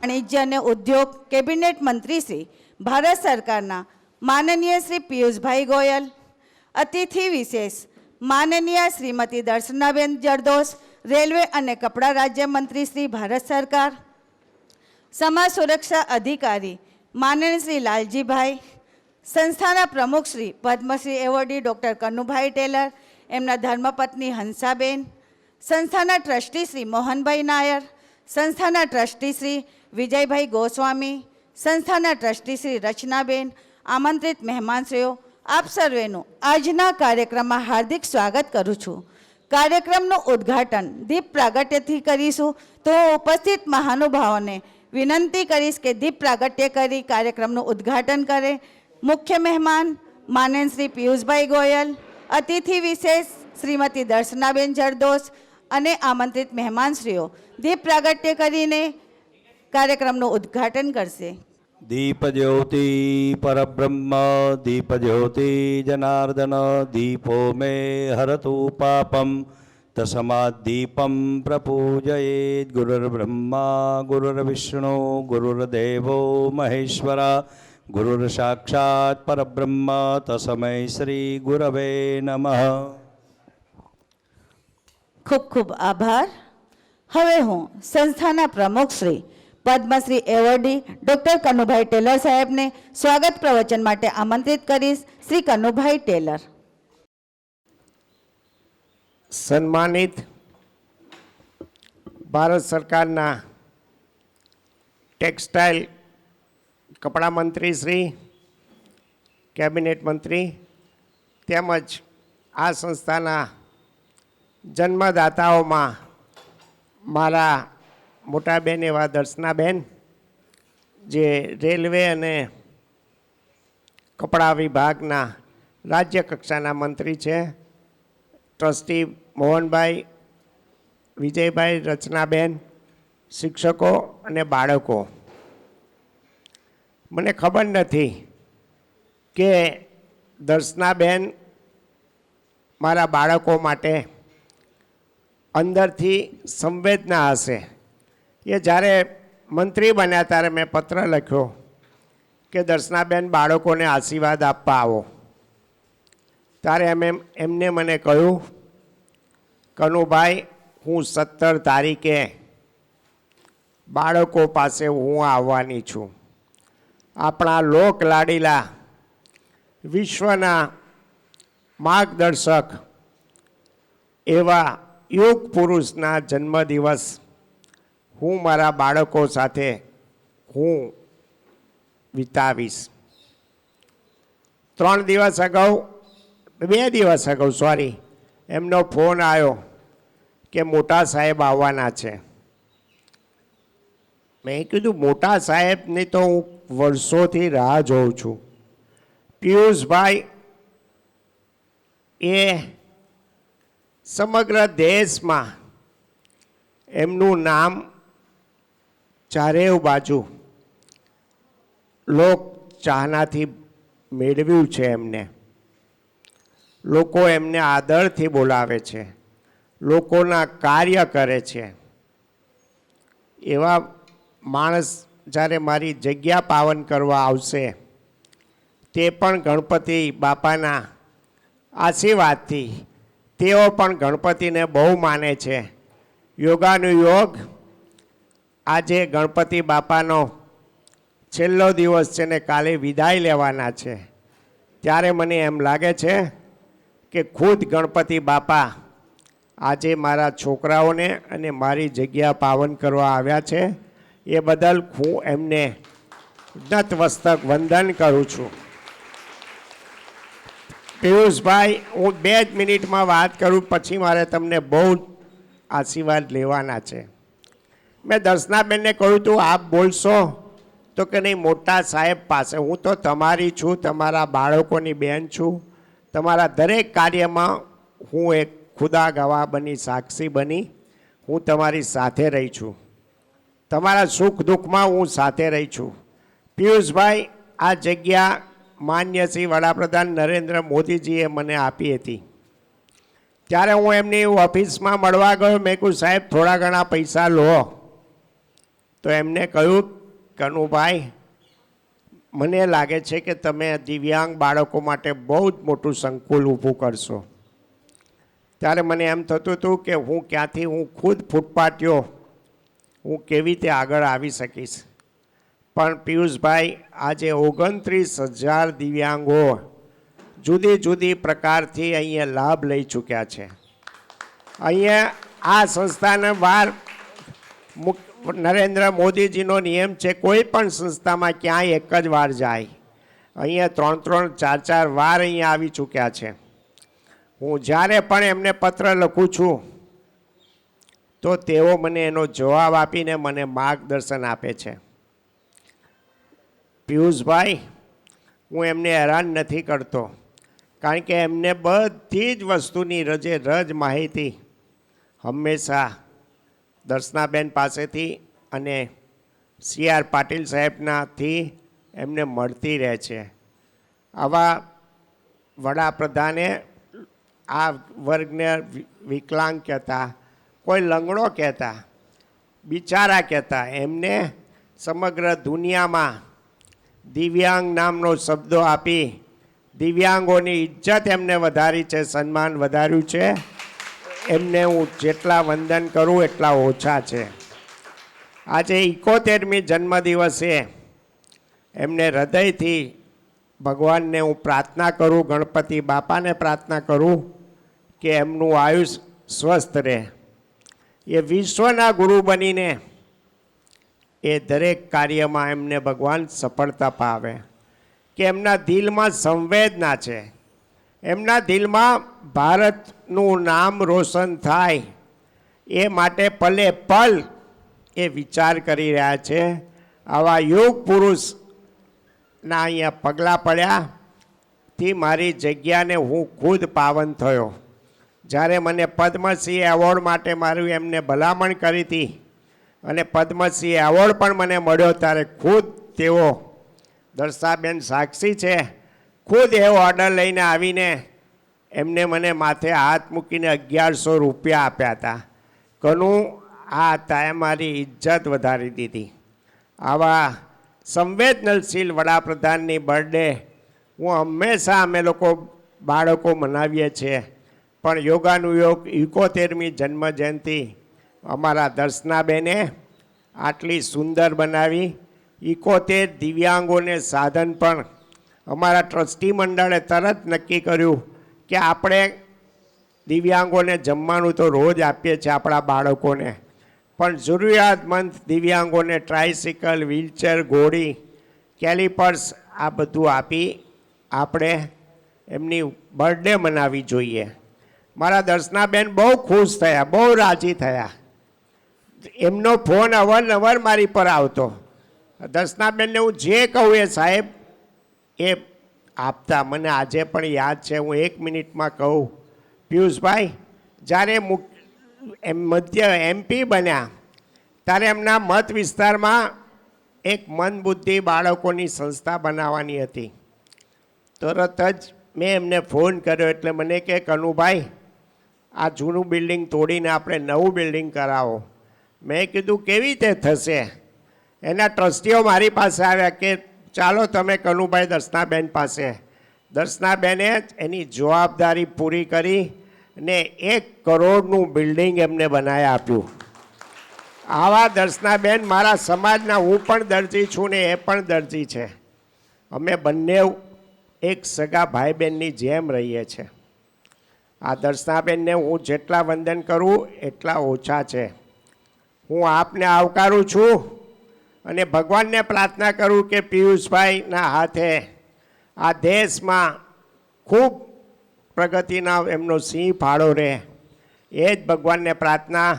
वाणिज्य અને ઉદ્યોગ કેબિનેટ મંત્રી શ્રી ભારત સરકારના માનનીય શ્રી પિયુષભાઈ ગોયલ, અતિથિ વિશેષ માનનીય શ્રીમતી દર્શનાબેન જરદોશ, રેલવે અને કપડા રાજ્યમંત્રી શ્રી ભારત સરકાર, સમાજ સુરક્ષા અધિકારી માનનીય શ્રી લાલજીભાઈ, સંસ્થાના પ્રમુખ શ્રી પદ્મશ્રી એવોર્ડી ડૉક્ટર કનુભાઈ ટેલર, એમના ધર્મપત્ની હંસાબેન, સંસ્થાના ટ્રસ્ટી શ્રી મોહનભાઈ નાયર, સંસ્થાના ટ્રસ્ટી શ્રી વિજયભાઈ ગોસ્વામી, સંસ્થાના ટ્રસ્ટી શ્રી રચનાબેન, આમંત્રિત મહેમાનશ્રીઓ, આપ સર્વેનું આજના કાર્યક્રમમાં હાર્દિક સ્વાગત કરું છું. કાર્યક્રમનું ઉદ્ઘાટન દીપ પ્રાગટ્યથી કરીશું, તો ઉપસ્થિત મહાનુભાવોને વિનંતી કરીશ કે દીપ પ્રાગટ્ય કરી કાર્યક્રમનું ઉદ્ઘાટન કરે. મુખ્ય મહેમાન માનનીય શ્રી પિયુષભાઈ ગોયલ, અતિથિ વિશેષ શ્રીમતી દર્શનાબેન જરદોશ અને આમંત્રિત મહેમાનશ્રીઓ દીપ પ્રાગટ્ય કરીને કાર્યક્રમનું ઉદ્ઘાટન કરશે. दीप ज्योति परब्रह्म दीप ज्योति जनार्दन दीपो मे हरतु पापम तस्माद् दीपं प्रपूजयेत्. गुरुर्ब्रह्मा गुरुर्विष्णु गुरुर्देवो महेश्वरा गुरुर्साक्षात् परब्रह्म तस्मै श्री गुरवे नमः. ખૂબ ખૂબ આભાર. હવે હું સંસ્થાના પ્રમુખ શ્રી પદ્મશ્રી એવોર્ડી ડૉક્ટર કનુભાઈ ટેલર સાહેબને સ્વાગત પ્રવચન માટે આમંત્રિત કરીશ. શ્રી કનુભાઈ ટેલર. સન્માનિત ભારત સરકારના ટેક્સટાઇલ કપડા મંત્રી શ્રી, કેબિનેટ મંત્રી તેમજ આ સંસ્થાના જન્મદાતાઓમાં મારા મોટા બેન એવા દર્શનાબેન, જે રેલવે અને કપડા વિભાગના રાજ્ય કક્ષાના મંત્રી છે, ટ્રસ્ટી મોહનભાઈ, વિજયભાઈ, રચનાબેન, શિક્ષકો અને બાળકો. મને ખબર નથી કે દર્શનાબેન મારા બાળકો માટે અંદરથી સંવેદના હશે. એ જ્યારે મંત્રી બન્યા ત્યારે મેં પત્ર લખ્યો કે દર્શનાબેન બાળકોને આશીર્વાદ આપવા આવો. ત્યારે એમને મને કહ્યું, કનુભાઈ હું 17 તારીખે બાળકો પાસે હું આવવાની છું. આપણા લોક લાડીલા વિશ્વના માર્ગદર્શક એવા યુગ પુરુષના જન્મદિવસ હું મારા બાળકો સાથે હું વિતાવીશ. 2 દિવસ અગાઉ એમનો ફોન આવ્યો કે મોટા સાહેબ આવવાના છે. મેં કીધું મોટા સાહેબની તો હું વર્ષોથી રાહ જોઉં છું. પિયુષભાઈ એ સમગ્ર દેશમાં એમનું નામ ચારે બાજુ લોક ચાહનાથી મેળવ્યું છે. લોકો એમને આદરથી બોલાવે છે, લોકોના કાર્ય કરે છે. એવા માણસ જ્યારે મારી જગ્યા પાવન કરવા આવશે, તે પણ ગણપતિ બાપાના આશીર્વાદથી, તેઓ પણ ગણપતિને બહુ માને છે. યોગાનુયોગ આજે ગણપતિ બાપાનો છેલ્લો દિવસ છે ને કાલે વિદાય લેવાના છે. ત્યારે મને એમ લાગે છે કે ખુદ ગણપતિ બાપા આજે મારા છોકરાઓને અને મારી જગ્યા પાવન કરવા આવ્યા છે. એ બદલ હું એમને નતમસ્તક વંદન કરું છું. પિયુષભાઈ, હું 2 જ મિનિટમાં વાત કરું, પછી મારે તમને બહુ આશીર્વાદ લેવાના છે. મેં દર્શનાબેનને કહ્યું તું આપ બોલશો, તો કે નહીં, મોટા સાહેબ પાસે. હું તો તમારી છું, તમારા બાળકોની બહેન છું. તમારા દરેક કાર્યમાં હું એક ખુદા ગવાહ બની, સાક્ષી બની હું તમારી સાથે રહી છું. તમારા સુખ દુઃખમાં હું સાથે રહી છું. પિયુષભાઈ, આ જગ્યા માન્ય શ્રી વડાપ્રધાન નરેન્દ્ર મોદીજીએ મને આપી હતી. ત્યારે હું એમની ઓફિસમાં મળવા ગયો. મેં કહ્યું સાહેબ થોડા ઘણા પૈસા લો. તો એમને કહ્યું, કનુભાઈ, મને લાગે છે કે તમે દિવ્યાંગ બાળકો માટે બહુ જ મોટું સંકુલ ઊભું કરશો. ત્યારે મને એમ થતું હતું કે હું ક્યાંથી, હું ખુદ ફૂટપાટીઓ હું કેવી રીતે આગળ આવી શકીશ. પણ પિયુષભાઈ, આજે 29,000 દિવ્યાંગો જુદી જુદી પ્રકારથી અહીંયા લાભ લઈ ચૂક્યા છે. અહીંયા આ સંસ્થાને વાર નરેન્દ્ર મોદીજીનો નિયમ છે, કોઈ પણ સંસ્થામાં ક્યાંય એક જ વાર જાય. અહીંયા 3-3, 4-4 વાર અહીંયા આવી ચૂક્યા છે. હું જ્યારે પણ એમને પત્ર લખું છું તો તેઓ મને એનો જવાબ આપીને મને માર્ગદર્શન આપે છે. પિયુષભાઈ, હું એમને હેરાન નથી કરતો, કારણ કે એમને બધી જ વસ્તુની રજે રજ માહિતી હંમેશા દર્શનાબેન પાસેથી અને CR પાટીલ સાહેબનાથી એમને મળતી રહે છે. આવા વડાપ્રધાને આ વર્ગને વિકલાંગ કહેતા, કોઈ લંગડો કહેતા, બિચારા કહેતા, એમને સમગ્ર દુનિયામાં દિવ્યાંગ નામનો શબ્દો આપી દિવ્યાંગોની ઇજ્જત એમને વધારી છે, સન્માન વધાર્યું છે. એમને હું જેટલા વંદન કરું એટલા ઓછા છે. આજે 71મી જન્મદિવસે એમને હૃદયથી ભગવાનને હું પ્રાર્થના કરું, ગણપતિ બાપાને પ્રાર્થના કરું કે એમનું આયુષ્ય સ્વસ્થ રહે. એ વિશ્વના ગુરુ બનીને એ દરેક કાર્યમાં એમને ભગવાન સફળતા પાવે. કે એમના દિલમાં સંવેદના છે, એમના દિલમાં ભારતનું નામ રોશન થાય એ માટે પલે પલ એ વિચાર કરી રહ્યા છે. આવા યોગ પુરુષના અહીંયા પગલાં પડ્યાથી મારી જગ્યાને હું ખુદ પાવન થયો. જ્યારે મને પદ્મશ્રી એવોર્ડ માટે મારું એમને ભલામણ કરી હતી અને પદ્મશ્રી એવોર્ડ પણ મને મળ્યો, ત્યારે ખુદ તેઓ, દર્શાબેન સાક્ષી છે, ખુદ એ ઓર્ડર લઈને આવીને એમને મને માથે હાથ મૂકીને 1100 રૂપિયા આપ્યા હતા. ઘણું આ તાએ મારી ઇજ્જત વધારી દીધી. આવા સંવેદનશીલ વડાપ્રધાનની બર્થડે હું હંમેશા અમે લોકો બાળકો મનાવીએ છીએ, પણ યોગાનુયોગ 71મી જન્મજયંતિ અમારા દર્શનાબેને આટલી સુંદર બનાવી. 71 દિવ્યાંગોને સાધન પણ અમારા ટ્રસ્ટી મંડળે તરત નક્કી કર્યું કે આપણે દિવ્યાંગોને જમવાનું તો રોજ આપીએ છીએ આપણા બાળકોને, પણ જરૂરિયાતમંદ દિવ્યાંગોને ટ્રાયસિકલ, વ્હીલચેર, ઘોડી, કેલિપર્સ આ બધું આપી આપણે એમની બર્થડે મનાવવી જોઈએ. મારા દર્શનાબેન બહુ ખુશ થયા, બહુ રાજી થયા. એમનો ફોન અવારનવાર મારી પર આવતો. દર્શનાબેનને હું જે કહું એ સાહેબ એ આપતા. મને આજે પણ યાદ છે, હું 1 મિનિટમાં કહું. પિયુષભાઈ, જ્યારે મધ્ય MP બન્યા ત્યારે એમના મત વિસ્તારમાં એક મંદબુદ્ધિ બાળકોની સંસ્થા બનાવવાની હતી. તરત જ મેં એમને ફોન કર્યો એટલે મને કે કનુભાઈ, આ જૂનું બિલ્ડિંગ તોડીને આપણે નવું બિલ્ડિંગ કરાવો. મેં કીધું કેવી રીતે થશે? એના ટ્રસ્ટીઓ મારી પાસે આવ્યા કે ચાલો તમે કનુભાઈ દર્શનાબેન પાસે. દર્શનાબેને એની જવાબદારી પૂરી કરી ને 1 કરોડનું બિલ્ડિંગ એમને બનાવી આપ્યું. આવા દર્શનાબેન મારા સમાજના, હું પણ દરજી છું ને એ પણ દરજી છે. અમે બંને એક સગા ભાઈ બહેનની જેમ રહીએ છીએ. આ દર્શનાબેનને હું જેટલા વંદન કરું એટલા ઓછા છે. હું આપને આવકારું છું અને ભગવાનને પ્રાર્થના કરું કે પિયુષભાઈના હાથે આ દેશમાં ખૂબ પ્રગતિના એમનો સિંહ ફાળો રહે, એ જ ભગવાનને પ્રાર્થના.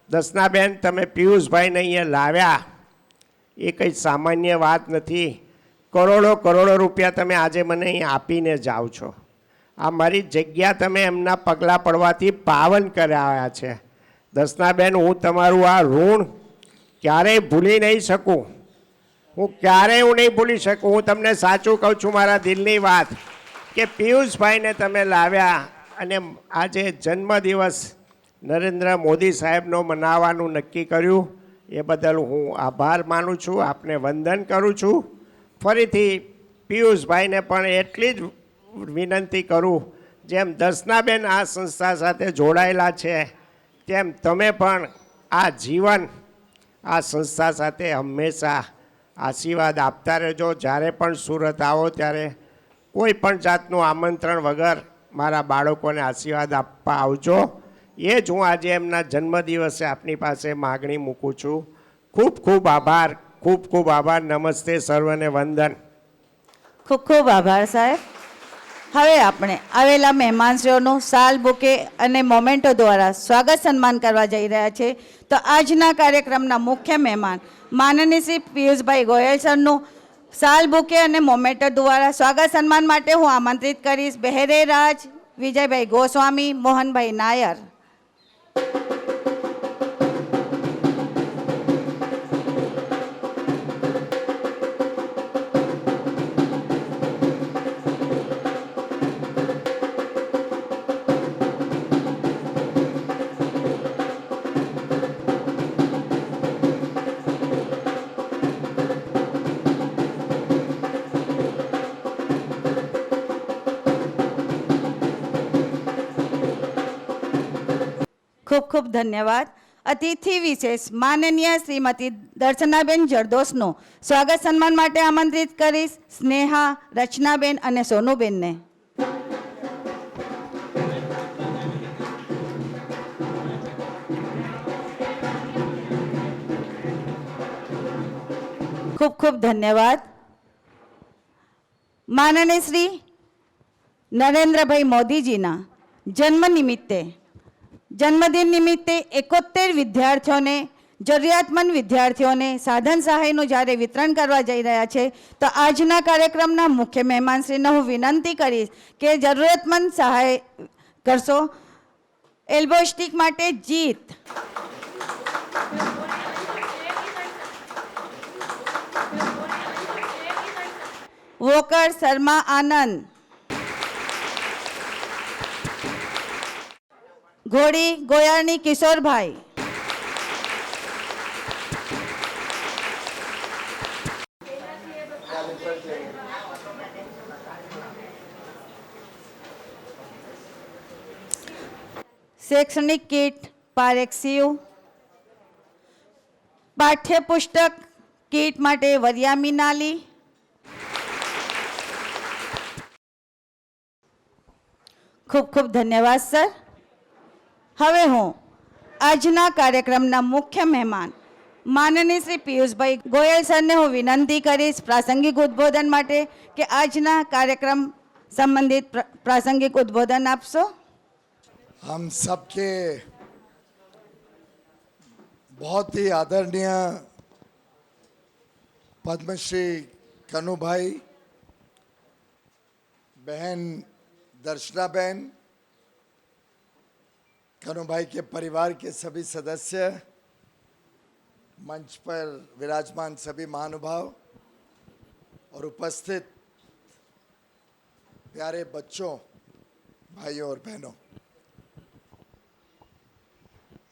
દર્શનાબેન, તમે પિયુષભાઈને અહીંયા લાવ્યા એ કંઈ સામાન્ય વાત નથી. કરોડો રૂપિયા તમે આજે મને અહીં આપીને જાઓ છો. આ મારી જગ્યા તમે એમના પગલાં પડવાથી પાવન કરાવ્યા છે. દર્શનાબેન, હું તમારું આ ઋણ ક્યારેય ભૂલી નહીં શકું. હું નહીં ભૂલી શકું. હું તમને સાચું કહું છું, મારા દિલની વાત, કે પિયુષભાઈને તમે લાવ્યા અને આજે જન્મદિવસ નરેન્દ્ર મોદી સાહેબનો મનાવવાનું નક્કી કર્યું. એ બદલ હું આભાર માનું છું, આપને વંદન કરું છું. ફરીથી પિયુષભાઈને પણ એટલી જ વિનંતી કરું, જેમ દર્શનાબેન આ સંસ્થા સાથે જોડાયેલા છે તેમ તમે પણ આ જીવન આ સંસ્થા સાથે હંમેશા આશીર્વાદ આપતા રહેજો. જ્યારે પણ સુરત આવો ત્યારે કોઈ પણ જાતનું આમંત્રણ વગર મારા બાળકોને આશીર્વાદ આપવા આવજો. એ જ હું આજે એમના જન્મદિવસે આપની પાસે માગણી મૂકું છું. ખૂબ ખૂબ આભાર, ખૂબ ખૂબ આભાર. નમસ્તે, સર્વને વંદન. ખૂબ ખૂબ આભાર સાહેબ. હવે આપણે આવેલા મહેમાનશ્રીઓનું સાલ બુકે અને મોમેન્ટો દ્વારા સ્વાગત સન્માન કરવા જઈ રહ્યા છે. તો આજના કાર્યક્રમના મુખ્ય મહેમાન માનનીય શ્રી પિયુષભાઈ ગોયલ સરનું સાલ બુકે અને મોમેન્ટો દ્વારા સ્વાગત સન્માન માટે હું આમંત્રિત કરીશ બહેરે રાજ, વિજયભાઈ ગોસ્વામી, મોહનભાઈ નાયર. ખૂબ ખૂબ ધન્યવાદ. અતિથિ વિશેષ માનનીય શ્રીમતી દર્શનાબેન જરદોશનું સ્વાગત સન્માન માટે આમંત્રિત કરીશ સ્નેહા, રચનાબેન અને સોનુબેનને. ખૂબ ખૂબ ધન્યવાદ. માનનીય શ્રી નરેન્દ્રભાઈ મોદીજીના જન્મદિન નિમિત્તે 71 વિદ્યાર્થીઓને, જરૂરિયાતમંદ વિદ્યાર્થીઓને સાધન સહાયનું જ્યારે વિતરણ કરવા જઈ રહ્યા છે, તો આજના કાર્યક્રમના મુખ્ય મહેમાનશ્રીને હું વિનંતી કરીશ કે જરૂરિયાતમંદ સહાય કરશો. એલ્બો સ્ટિક માટે જીત, વોકર શર્મા આનંદ, ઘોડી ગોયાણી કિશોરભાઈ, શૈક્ષણિક કીટ પારેખ શિવ, પાઠ્યપુસ્તક કીટ માટે વરિયા મિનાલી. ખૂબ ખૂબ ધન્યવાદ સર. હવે હું આજના કાર્યક્રમના મુખ્ય મહેમાન માનનીય શ્રી પિયુષભાઈ ગોયલ સરને હું વિનંતી કરીશ પ્રાસંગિક ઉદ્બોધન માટે કે આજના કાર્યક્રમ સંબંધિત પ્રાસંગિક ઉદ્બોધન આપશો. हम सबके बहुत ही आदरणीय पद्मश्री कनुभाई, बहन दर्शनाबेन, कनुभाई के परिवार के सभी सदस्य, मंच पर विराजमान सभी महानुभाव और उपस्थित प्यारे बच्चों, भाइयों और बहनों,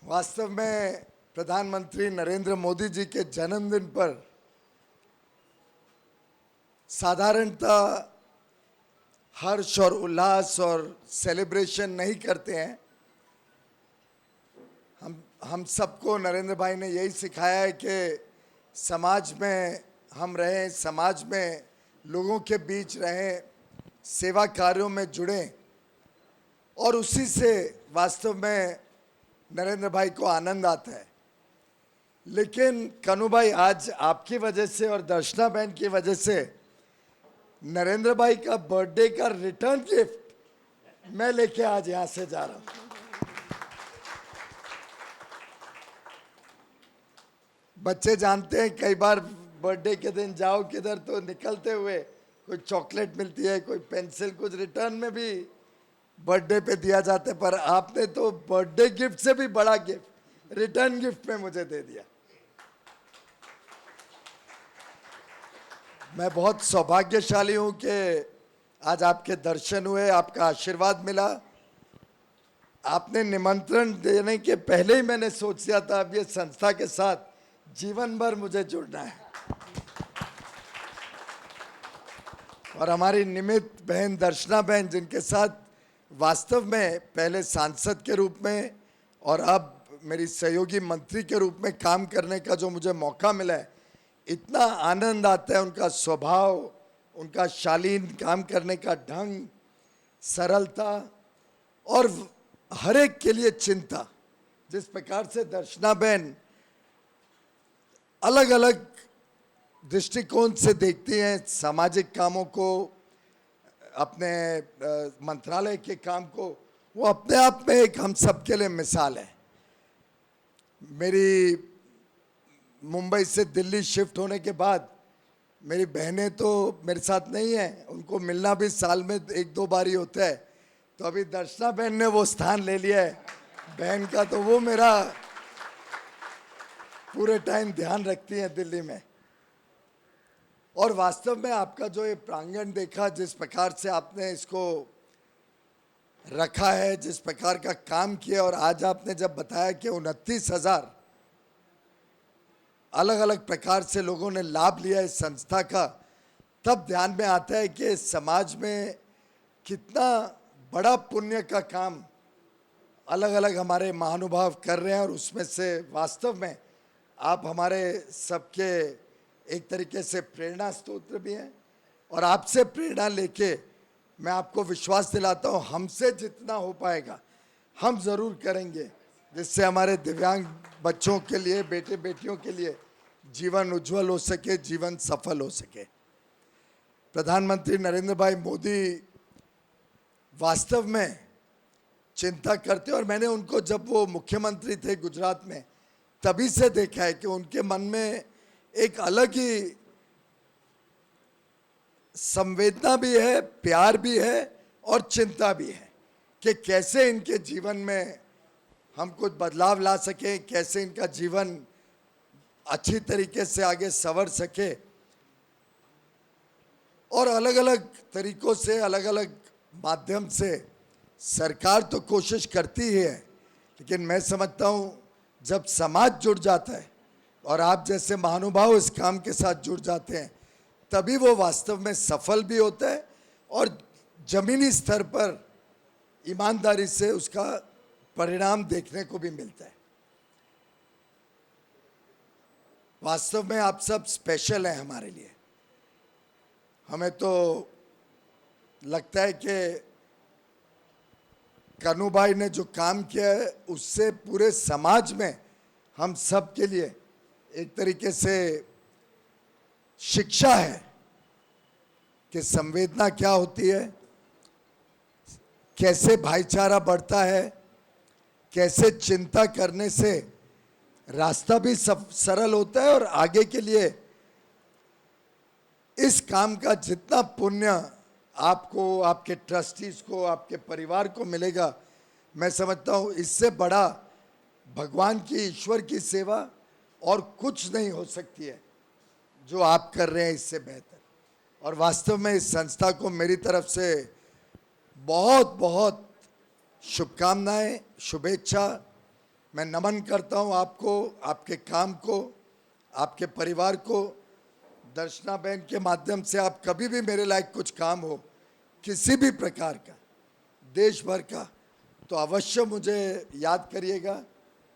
वास्तव में प्रधानमंत्री नरेंद्र मोदी जी के जन्मदिन पर साधारणतः हर्ष और उल्लास और सेलिब्रेशन नहीं करते हैं. हम सबको नरेंद्र भाई ने यही सिखाया है कि समाज में हम रहें, समाज में लोगों के बीच रहें, सेवा कार्यों में जुड़ें, और उसी से वास्तव में नरेंद्र भाई को आनंद आता है. लेकिन कनु भाई, आज आपकी वजह से और दर्शना बहन की वजह से नरेंद्र भाई का बर्थडे का रिटर्न गिफ्ट मैं लेके आज यहां से जा रहा हूं. बच्चे जानते हैं, कई बार बर्थडे के दिन जाओ किधर तो निकलते हुए कोई चॉकलेट मिलती है, कोई पेंसिल, कुछ रिटर्न में भी बर्थडे पे दिया जाता है, पर आपने तो बर्थडे गिफ्ट से भी बड़ा गिफ्ट रिटर्न गिफ्ट में मुझे दे दिया. मैं बहुत सौभाग्यशाली हूं कि आज आपके दर्शन हुए, आपका आशीर्वाद मिला. आपने निमंत्रण देने के पहले ही मैंने सोच लिया था अब ये संस्था के साथ जीवन भर मुझे जुड़ना है। और हमारी निमित बहन दर्शना बहन, जिनके साथ वास्तव में पहले सांसद के रूप में और अब मेरी सहयोगी मंत्री के रूप में काम करने का जो मुझे मौका मिला है, इतना आनंद आता है। उनका स्वभाव, उनका शालीन काम करने का ढंग, सरलता और हर एक के लिए चिंता। जिस प्रकार से दर्शना बहन अलग अलग दृष्टिकोण से देखती हैं सामाजिक कामों को, अपने मंत्रालय के काम को, वो अपने आप में एक हम सब के लिए मिसाल है। मेरी मुंबई से दिल्ली शिफ्ट होने के बाद मेरी बहनें तो मेरे साथ नहीं हैं, उनको मिलना भी साल में 1-2 बार ही होता है। तो अभी दर्शना बहन ने वो स्थान ले लिया है बहन का, तो वो मेरा पूरे टाइम ध्यान रखती हैं दिल्ली में। और वास्तव में आपका जो ये प्रांगण देखा, जिस प्रकार से आपने इसको रखा है, जिस प्रकार का काम किया, और आज आपने जब बताया कि 29,000 अलग अलग प्रकार से लोगों ने लाभ लिया इस संस्था का, तब ध्यान में आता है कि समाज में कितना बड़ा पुण्य का काम अलग अलग हमारे महानुभाव कर रहे हैं। और उसमें से वास्तव में आप हमारे सबके एक तरीके से प्रेरणा स्रोत भी हैं। और आपसे प्रेरणा लेके मैं आपको विश्वास दिलाता हूँ, हमसे जितना हो पाएगा हम ज़रूर करेंगे, जिससे हमारे दिव्यांग बच्चों के लिए, बेटे बेटियों के लिए जीवन उज्जवल हो सके, जीवन सफल हो सके। प्रधानमंत्री नरेंद्र भाई मोदी वास्तव में चिंता करते, और मैंने उनको जब वो मुख्यमंत्री थे गुजरात में तभी से देखा है कि उनके मन में एक अलग ही संवेदना भी है, प्यार भी है और चिंता भी है कि कैसे इनके जीवन में हम कुछ बदलाव ला सके, कैसे इनका जीवन अच्छी तरीके से आगे संवर सके। और अलग अलग तरीकों से, अलग अलग माध्यम से सरकार तो कोशिश करती ही है, लेकिन मैं समझता हूँ जब समाज जुड़ जाता है और आप जैसे महानुभाव इस काम के साथ जुड़ जाते हैं, तभी वो वास्तव में सफल भी होता है और जमीनी स्तर पर ईमानदारी से उसका परिणाम देखने को भी मिलता है। वास्तव में आप सब स्पेशल हैं हमारे लिए। हमें तो लगता है कि कन्नूभाई ने जो काम किया है उससे पूरे समाज में हम सब के लिए एक तरीके से शिक्षा है कि संवेदना क्या होती है, कैसे भाईचारा बढ़ता है, कैसे चिंता करने से रास्ता भी सरल होता है और आगे के लिए इस काम का जितना पुण्य आपको, आपके ट्रस्टीज को, आपके परिवार को मिलेगा, मैं समझता हूँ इससे बड़ा भगवान की, ईश्वर की सेवा और कुछ नहीं हो सकती है जो आप कर रहे हैं इससे बेहतर। और वास्तव में इस संस्था को मेरी तरफ से बहुत बहुत शुभकामनाएं, शुभेच्छा। मैं नमन करता हूं आपको, आपके काम को, आपके परिवार को। दर्शना बहन के माध्यम से आप कभी भी मेरे लायक कुछ काम हो, किसी भी प्रकार का, देश भर का, तो अवश्य मुझे याद करिएगा।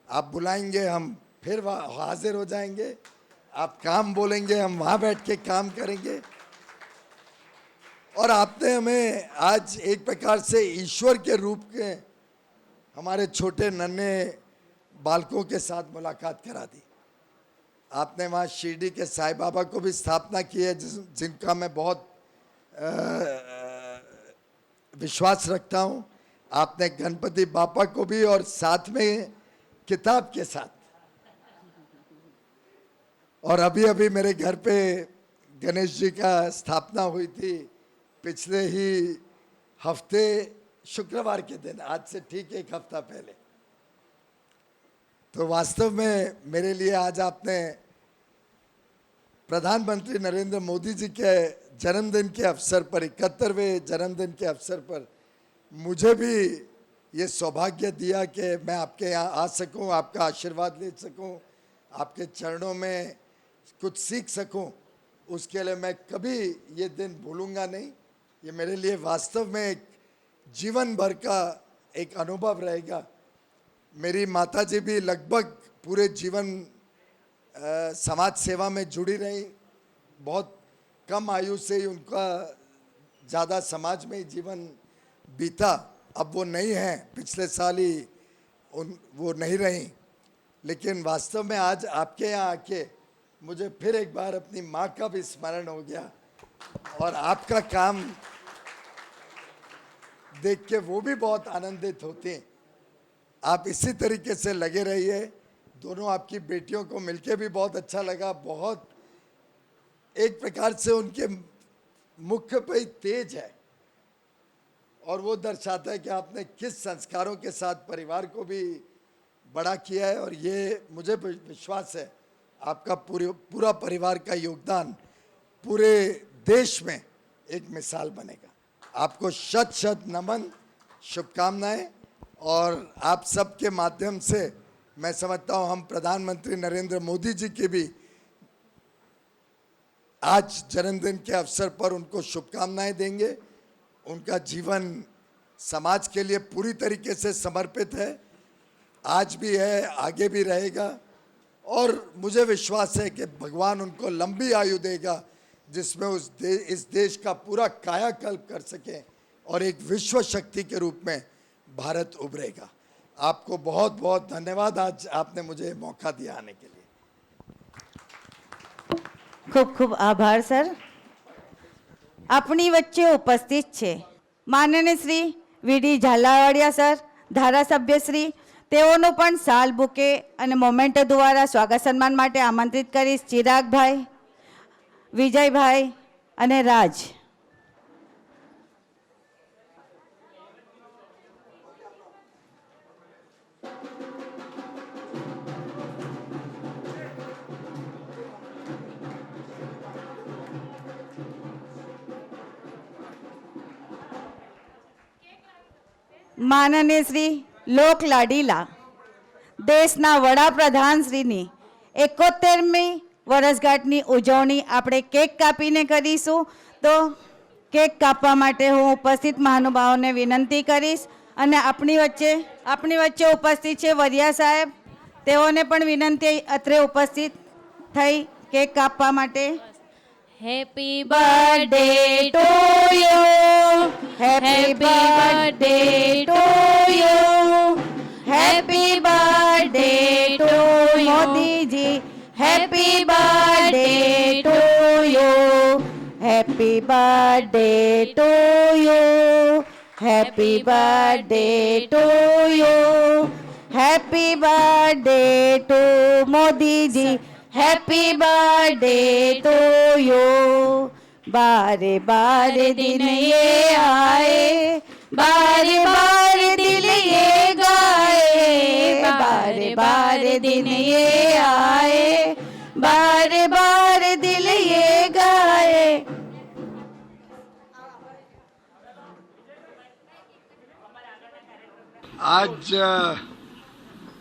आप बुलाएंगे, हम फिर हाजिर हो जाएंगे। आप काम बोलेंगे, हम वहाँ बैठ के काम करेंगे। और आपने हमें आज एक प्रकार से ईश्वर के रूप के हमारे छोटे नन्हे बालकों के साथ मुलाकात करा दी। आपने वहाँ शिरडी के साईं बाबा को भी स्थापना की है, जिनका मैं बहुत विश्वास रखता हूँ। आपने गणपति बापा को भी, और साथ में किताब के साथ। और अभी अभी मेरे घर पे गणेश जी का स्थापना हुई थी पिछले ही हफ्ते, शुक्रवार के दिन, आज से ठीक 1 हफ्ता पहले। तो वास्तव में मेरे लिए आज आपने प्रधानमंत्री नरेंद्र मोदी जी के जन्मदिन के अवसर पर, 71वें जन्मदिन के अवसर पर मुझे भी ये सौभाग्य दिया कि मैं आपके यहाँ आ सकूं, आपका आशीर्वाद ले सकूं, आपके चरणों में कुछ सीख सकूं, उसके लिए मैं कभी ये दिन भूलूंगा नहीं। ये मेरे लिए वास्तव में एक जीवन भर का एक अनुभव रहेगा। मेरी माताजी भी लगभग पूरे जीवन समाज सेवा में जुड़ी रही। बहुत कम आयु से ही उनका ज़्यादा समाज में ही जीवन बीता। अब वो नहीं हैं, पिछले साल ही वो नहीं रहीं। लेकिन वास्तव में आज आपके यहाँ आके मुझे फिर एक बार अपनी माँ का भी स्मरण हो गया, और आपका काम देख के वो भी बहुत आनंदित होते हैं। आप इसी तरीके से लगे रहिए। दोनों आपकी बेटियों को मिलके भी बहुत अच्छा लगा। बहुत एक प्रकार से उनके मुख पे ही तेज है, और वो दर्शाता है कि आपने किस संस्कारों के साथ परिवार को भी बड़ा किया है। और ये मुझे विश्वास है आपका पूरा परिवार का योगदान पूरे देश में एक मिसाल बनेगा। आपको शत शत नमन, शुभकामनाएं। और आप सबके माध्यम से मैं समझता हूं हम प्रधानमंत्री नरेंद्र मोदी जी के भी आज जन्मदिन के अवसर पर उनको शुभकामनाएं देंगे। उनका जीवन समाज के लिए पूरी तरीके से समर्पित है, आज भी है, आगे भी रहेगा। और मुझे विश्वास है कि भगवान उनको लंबी आयु देगा, जिसमें इस देश का पूरा कायाकल्प कर सके और एक विश्व शक्ति के रूप में भारत उभरेगा। आपको बहुत बहुत धन्यवाद, आज आपने मुझे मौका दिया आने के लिए। ખૂબ ખૂબ આભાર સર। આપણી વચ્ચે ઉપસ્થિત છે માનનીય શ્રી વીડી ઝાલાવાડિયા સર, ધારાસભ્યશ્રી। તેઓનું પણ સાલ બુકે અને મોમેન્ટો દ્વારા સ્વાગત સન્માન માટે આમંત્રિત કરીશ ચિરાગભાઈ, વિજયભાઈ અને રાજ। માનનીય શ્રી લોક લાડીલા દેશના વડાપ્રધાન શ્રીની 71મી વર્ષગાંઠની ઉજવણી આપણે કેક કાપીને કરીશું। તો કેક કાપવા માટે હું ઉપસ્થિત મહાનુભાવોને વિનંતી કરીશ। અને આપણી વચ્ચે ઉપસ્થિત છે વરિયા સાહેબ, તેઓને પણ વિનંતી અત્રે ઉપસ્થિત થઈ કેક કાપવા માટે। Happy birthday to you. Happy birthday to you. Happy birthday to Modi ji. Happy birthday to you. Happy birthday to you. Happy birthday to you. Happy birthday to Modi ji. Happy birthday to you। बारे बारे दिन ये आए, बारे बारे दिल ये गाए, बारे बारे दिन ये आए, बारे बारे दिल ये गाए। आज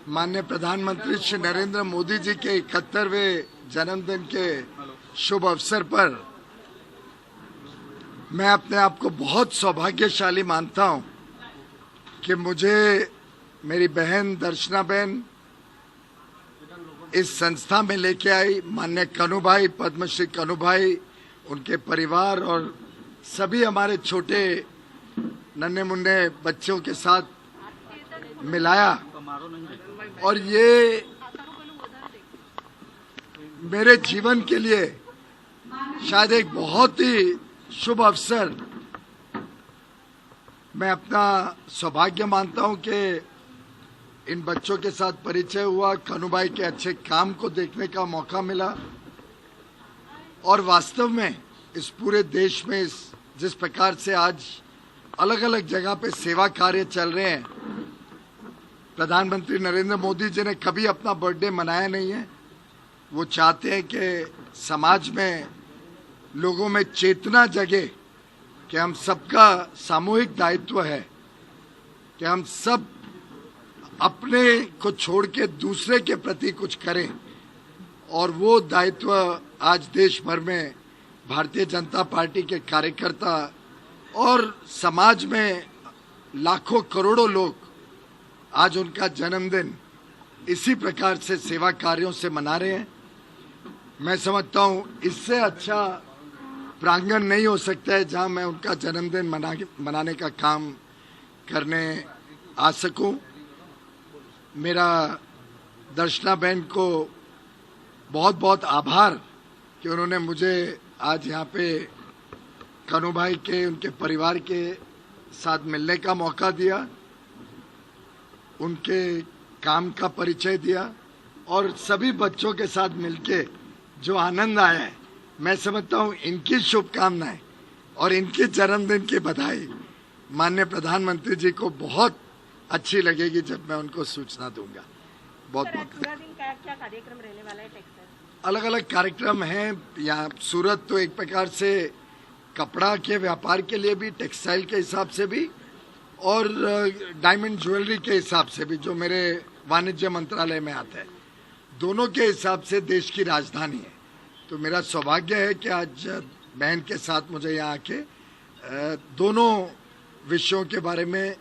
माननीय प्रधानमंत्री श्री नरेंद्र मोदी जी के 71वें जन्मदिन के शुभ अवसर पर मैं अपने आप को बहुत सौभाग्यशाली मानता हूं कि मुझे मेरी बहन दर्शना बहन इस संस्था में लेके आई। माननीय कन्हू भाई, पद्मश्री कन्हू भाई, उनके परिवार और सभी हमारे छोटे नन्हे मुन्ने बच्चों के साथ मिलाया। और ये मेरे जीवन के लिए शायद एक बहुत ही शुभ अवसर मैं अपना सौभाग्य मानता हूं कि इन बच्चों के साथ परिचय हुआ, कन्हू भाई के अच्छे काम को देखने का मौका मिला। और वास्तव में इस पूरे देश में जिस प्रकार से आज अलग अलग जगह पे सेवा कार्य चल रहे हैं, प्रधानमंत्री नरेंद्र मोदी जी ने कभी अपना बर्थडे मनाया नहीं है। वो चाहते हैं कि समाज में लोगों में चेतना जगे कि हम सबका सामूहिक दायित्व है कि हम सब अपने को छोड़ के दूसरे के प्रति कुछ करें। और वो दायित्व आज देश भर में भारतीय जनता पार्टी के कार्यकर्ता और समाज में लाखों करोड़ों लोग आज उनका जन्मदिन इसी प्रकार से सेवा कार्यों से मना रहे हैं। मैं समझता हूं इससे अच्छा प्रांगण नहीं हो सकता है जहां मैं उनका जन्मदिन मनाने का काम करने आ सकूं। मेरा दर्शना बहन को बहुत बहुत आभार कि उन्होंने मुझे आज यहाँ पे कन्हू भाई के उनके परिवार के साथ मिलने का मौका दिया, उनके काम का परिचय दिया और सभी बच्चों के साथ मिलके जो आनंद आया है, मैं समझता हूँ इनकी शुभकामनाएं और इनके जन्मदिन की बधाई माननीय प्रधानमंत्री जी को बहुत अच्छी लगेगी जब मैं उनको सूचना दूंगा। बहुत बहुत क्या कार्यक्रम रहने वाला है? अलग अलग कार्यक्रम हैं यहाँ। सूरत तो एक प्रकार से कपड़ा के व्यापार के लिए भी, टेक्सटाइल के हिसाब से भी और डायमंड ज्वेलरी के हिसाब से भी, जो मेरे वाणिज्य मंत्रालय में आता है, दोनों के हिसाब से देश की राजधानी है। तो मेरा सौभाग्य है कि आज बहन के साथ मुझे यहाँ आके दोनों विषयों के बारे में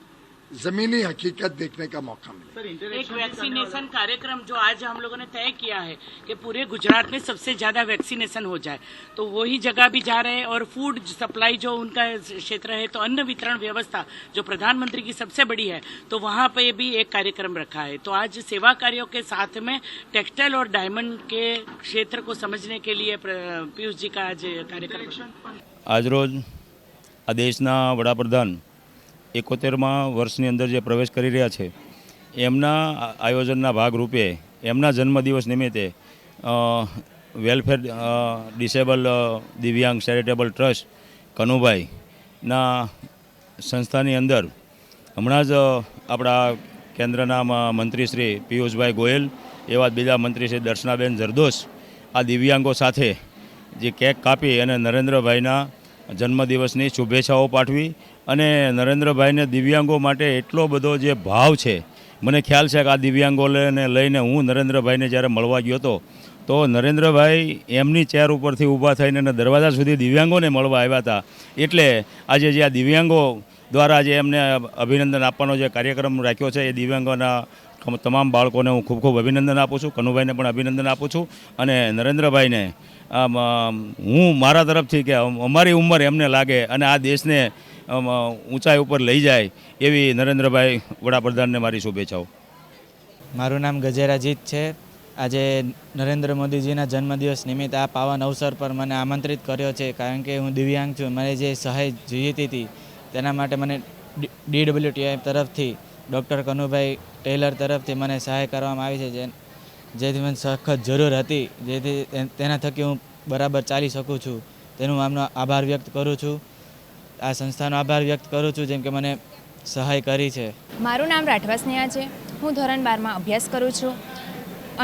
जमीनी हकीकत देखने का मौका मिला। एक वैक्सीनेशन कार्यक्रम जो आज हम लोगों ने तय किया है कि पूरे गुजरात में सबसे ज्यादा वैक्सीनेशन हो जाए, तो वही जगह भी जा रहे हैं। और फूड सप्लाई जो उनका क्षेत्र है, तो अन्न वितरण व्यवस्था जो प्रधानमंत्री की सबसे बड़ी है, तो वहाँ पे भी एक कार्यक्रम रखा है। तो आज सेवा कार्यों के साथ में टेक्सटाइल और डायमंड के क्षेत्र को समझने के लिए पीयूष जी का आज कार्यक्रम। आज रोज આ દેશના વડાપ્રધાન 71મા વર્ષની અંદર જે પ્રવેશ કરી રહ્યા છે એમના આયોજનના ભાગરૂપે એમના જન્મદિવસ નિમિત્તે વેલફેર ડિસેબલ દિવ્યાંગ ચેરિટેબલ ટ્રસ્ટ કનુભાઈના સંસ્થાની અંદર હમણાં જ આપણા કેન્દ્રના મંત્રી શ્રી પિયુષભાઈ ગોયલ એવા બીજા મંત્રી શ્રી દર્શનાબેન જરદોસ આ દિવ્યાંગો સાથે જે કેક કાપી અને નરેન્દ્રભાઈના જન્મદિવસની શુભેચ્છાઓ પાઠવી અને નરેન્દ્રભાઈને દિવ્યાંગો માટે એટલો બધો જે ભાવ છે, મને ખ્યાલ છે કે આ દિવ્યાંગોને લઈને હું નરેન્દ્રભાઈને જ્યારે મળવા ગયો હતો તો નરેન્દ્રભાઈ એમની ચેર ઉપરથી ઊભા થઈને અને દરવાજા સુધી દિવ્યાંગોને મળવા આવ્યા હતા. એટલે આજે જે આ દિવ્યાંગો દ્વારા જે એમને અભિનંદન આપવાનો જે કાર્યક્રમ રાખ્યો છે એ દિવ્યાંગોના તમામ બાળકોને હું ખૂબ ખૂબ અભિનંદન આપું છું, કનુભાઈને પણ અભિનંદન આપું છું અને નરેન્દ્રભાઈને હું મારા તરફથી કે અમારી ઉંમર એમને લાગે અને આ દેશને ઊંચાઈ ઉપર લઈ જાય એવી નરેન્દ્રભાઈ વડાપ્રધાનને મારી શુભેચ્છાઓ. મારું નામ ગજેરાજીત છે. આજે નરેન્દ્ર મોદીજીના જન્મદિવસ નિમિત્તે આ પાવન અવસર પર મને આમંત્રિત કર્યો છે, કારણ કે હું દિવ્યાંગ છું. મને જે સહાય જોઈતી હતી તેના માટે મને DWTI તરફથી ડૉક્ટર કનુભાઈ ટેલર તરફથી મને સહાય કરવામાં આવી છે, જેથી મને સખત જરૂર હતી, જેથી તેના થકી હું બરાબર ચાલી શકું છું. તેનું આમનો આભાર વ્યક્ત કરું છું. આ સંસ્થાનો આભાર વ્યક્ત કરું છું જેમ કે મને સહાય કરી છે. મારું નામ રાઠવા સ્નેહા છે. હું ધોરણ 12માં અભ્યાસ કરું છું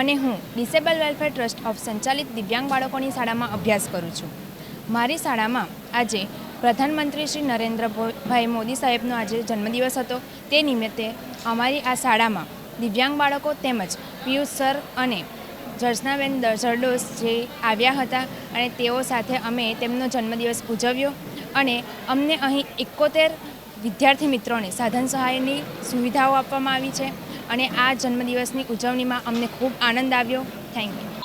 અને હું ડિસેબલ વેલફેર ટ્રસ્ટ ઓફ સંચાલિત દિવ્યાંગ બાળકોની શાળામાં અભ્યાસ કરું છું. મારી શાળામાં આજે પ્રધાનમંત્રી શ્રી નરેન્દ્રભાઈ મોદી સાહેબનો આજે જન્મદિવસ હતો. તે નિમિત્તે અમારી આ શાળામાં દિવ્યાંગ બાળકો તેમજ પિયુષ સર અને દર્શનાબેન જરદોસ જે આવ્યા હતા અને તેઓ સાથે અમે તેમનો જન્મદિવસ ઉજવ્યો અને અમને અહીં 71 વિદ્યાર્થી મિત્રોને સાધન સહાયની સુવિધાઓ આપવામાં આવી છે અને આ જન્મદિવસની ઉજવણીમાં અમને ખૂબ આનંદ આવ્યો. Thank you.